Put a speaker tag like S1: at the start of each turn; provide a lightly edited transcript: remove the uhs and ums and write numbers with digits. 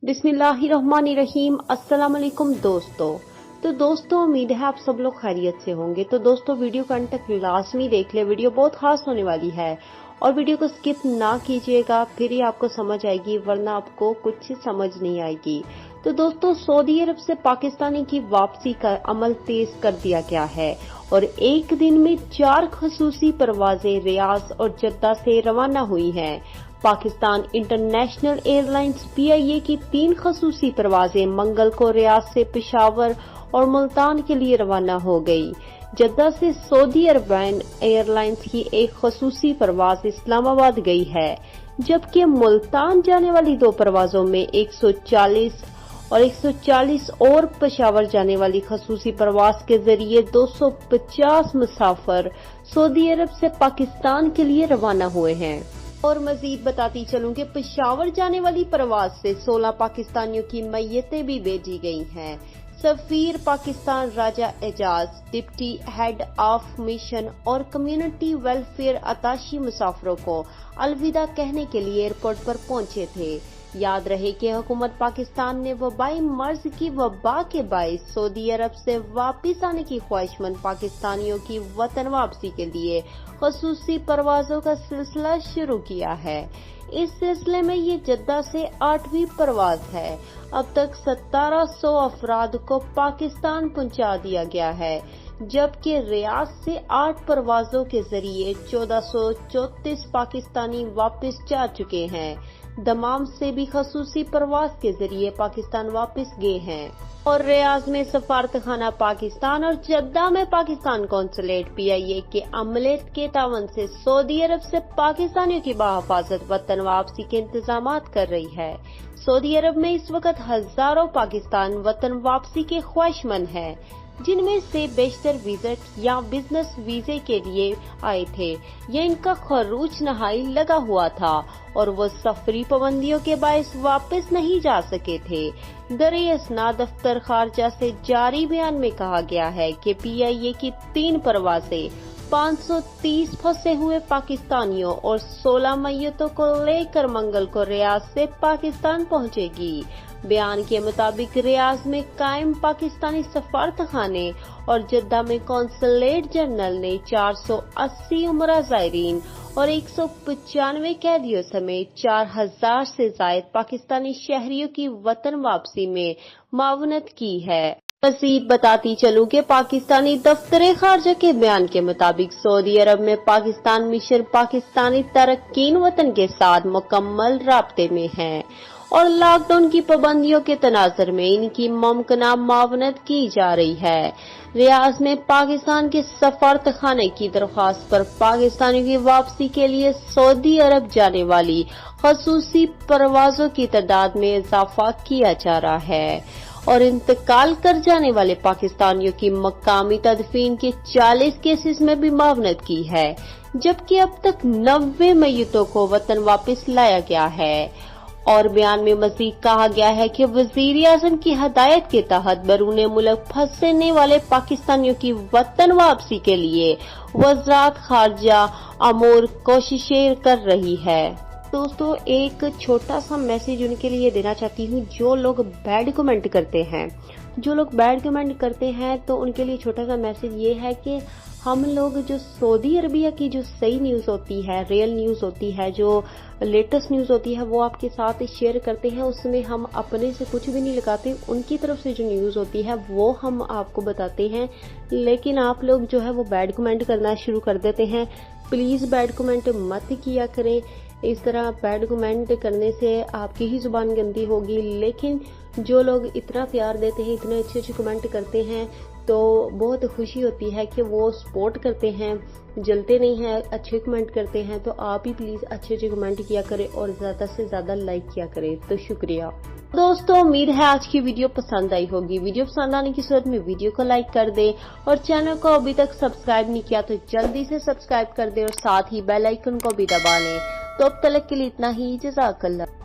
S1: बिस्मिल्लाहिर्रहमानिर्रहीम। अस्सलाम वालेकुम दोस्तों उम्मीद है आप सब लोग खैरियत से होंगे। तो दोस्तों वीडियो को अंत तक लाजमी देख ले, वीडियो बहुत खास होने वाली है और वीडियो को स्किप ना कीजिएगा, फिर ही आपको समझ आएगी, वरना आपको कुछ समझ नहीं आएगी। तो दोस्तों सऊदी अरब से पाकिस्तानी की वापसी का अमल तेज कर दिया गया है और एक दिन में 4 खसूसी परवाजें रियाद और जद्दा से रवाना हुई हैं। पाकिस्तान इंटरनेशनल एयरलाइंस PIA की 3 खसूसी परवाजें मंगल को रियाद से पेशावर और मुल्तान के लिए रवाना हो गई। जद्दा से सऊदी अरब एयरलाइंस की एक खसूसी परवाज इस्लामाबाद गई है, जबकि मुल्तान जाने वाली 2 परवाजों में 140 और पेशावर जाने वाली खसूसी परवाज के जरिए 250 मुसाफिर सऊदी अरब से पाकिस्तान के लिए रवाना हुए हैं। और मजीद बताती चलूं कि पेशावर जाने वाली परवाज से 16 पाकिस्तानियों की मैयतें भी भेजी गई हैं। सफीर Pakistan Raja Ejaz, deputy head of mission और कम्युनिटी वेलफेयर अताशी मुसाफिरों को अलविदा कहने के लिए एयरपोर्ट पर पहुंचे थे। याद रहे कि हुकूमत पाकिस्तान ने वबाई मर्ज की वबा के बाइस सऊदी अरब से वापस आने की ख्वाहिशमंद पाकिस्तानियों की वतन वापसी के लिए खसूसी परवाजों का सिलसिला शुरू किया है। इस सिलसिले में ये जद्दा से 8वीं परवाज है। अब तक 1700 अफराद को पाकिस्तान पहुंचा दिया गया है, जबकि रियाद से 8 परवाजों के जरिए 1434 पाकिस्तानी वापस जा चुके हैं। दमाम से भी खसूसी परवाज के जरिए पाकिस्तान वापस गए हैं और रियाद में सफारतखाना पाकिस्तान और जद्दा में पाकिस्तान कौंसलेट PIA के अमले के तावन से सऊदी अरब से पाकिस्तानियों की बाहिफाजत वतन वापसी के इंतजाम कर रही है। सऊदी अरब में इस वक्त हजारों पाकिस्तान वतन वापसी के ख्वाहिशमंद हैं, जिनमें से बेशतर विजिट या बिजनेस वीजे के लिए आए थे या इनका खरूज नहाई लगा हुआ था और वो सफरी पाबंदियों के बायस वापस नहीं जा सके थे। दर-ए-असना दफ्तर खारजा से जारी बयान में कहा गया है कि PIA की 3 परवाजें 530 फंसे हुए पाकिस्तानियों और 16 मैयतों को लेकर मंगल को रियाद से पाकिस्तान पहुंचेगी। बयान के मुताबिक रियाद में कायम पाकिस्तानी सफारतखाने और जद्दा में कौंसलेट जनरल ने 480 उमरा ज़ायरीन और 195 कैदियों समेत 4000 से जायद पाकिस्तानी शहरियों की वतन वापसी में मावनत की है। मज़ीद बताती चलूं कि पाकिस्तानी दफ्तर खारजा के बयान के मुताबिक सऊदी अरब में पाकिस्तान मिशन पाकिस्तानी तारकीन वतन के साथ मुकम्मल राब्ते में है और लॉकडाउन की पाबंदियों के तनाजर में इनकी मुमकिना मावनत की जा रही है। रियाद में पाकिस्तान के सफारतखाने की दरख्वास्त पर पाकिस्तानियों की वापसी के लिए सऊदी अरब जाने वाली खसूसी परवाजों की तादाद में इजाफा किया जा रहा है और इंतकाल कर जाने वाले पाकिस्तानियों की मकामी तदफीन के 40 केसेस में भी मावनत की है, जबकि अब तक 90 मैयतों को वतन वापस लाया गया है। और बयान में मजीद कहा गया है कि वजीर आजम की हदायत के तहत बैरून मुल्क फंसने वाले पाकिस्तानियों की वतन वापसी के लिए वज़ारत खारजा अमूर कोशिशें कर रही है। दोस्तों एक छोटा सा मैसेज उनके लिए देना चाहती हूँ जो लोग बैड कमेंट करते हैं, तो उनके लिए छोटा सा मैसेज ये है कि हम लोग जो सऊदी अरबिया की जो सही न्यूज़ होती है, रियल न्यूज़ होती है, जो लेटेस्ट न्यूज़ होती है, वो आपके साथ शेयर करते हैं। उसमें हम अपने से कुछ भी नहीं लगाते, उनकी तरफ से जो न्यूज़ होती है वो हम आपको बताते हैं। लेकिन आप लोग जो है वो बैड कमेंट करना शुरू कर देते हैं। प्लीज़ बैड कमेंट मत किया करें। इस तरह बैड कमेंट करने से आपकी ही जुबान गंदी होगी। लेकिन जो लोग इतना प्यार देते हैं, इतने अच्छे अच्छे कमेंट करते हैं, तो बहुत खुशी होती है कि वो सपोर्ट करते हैं, जलते नहीं हैं, अच्छे कमेंट करते हैं। तो आप ही प्लीज अच्छे अच्छे कमेंट किया करें और ज्यादा से ज्यादा लाइक किया करें। तो शुक्रिया दोस्तों, उम्मीद है आज की वीडियो पसंद आई होगी। वीडियो पसंद आने की सूरत में वीडियो को लाइक कर दें और चैनल को अभी तक सब्सक्राइब नहीं किया तो जल्दी से सब्सक्राइब कर दें और साथ ही बेल आइकन को भी दबा लें। तो अब तक के लिए इतना ही। जज़ाकल्लाह।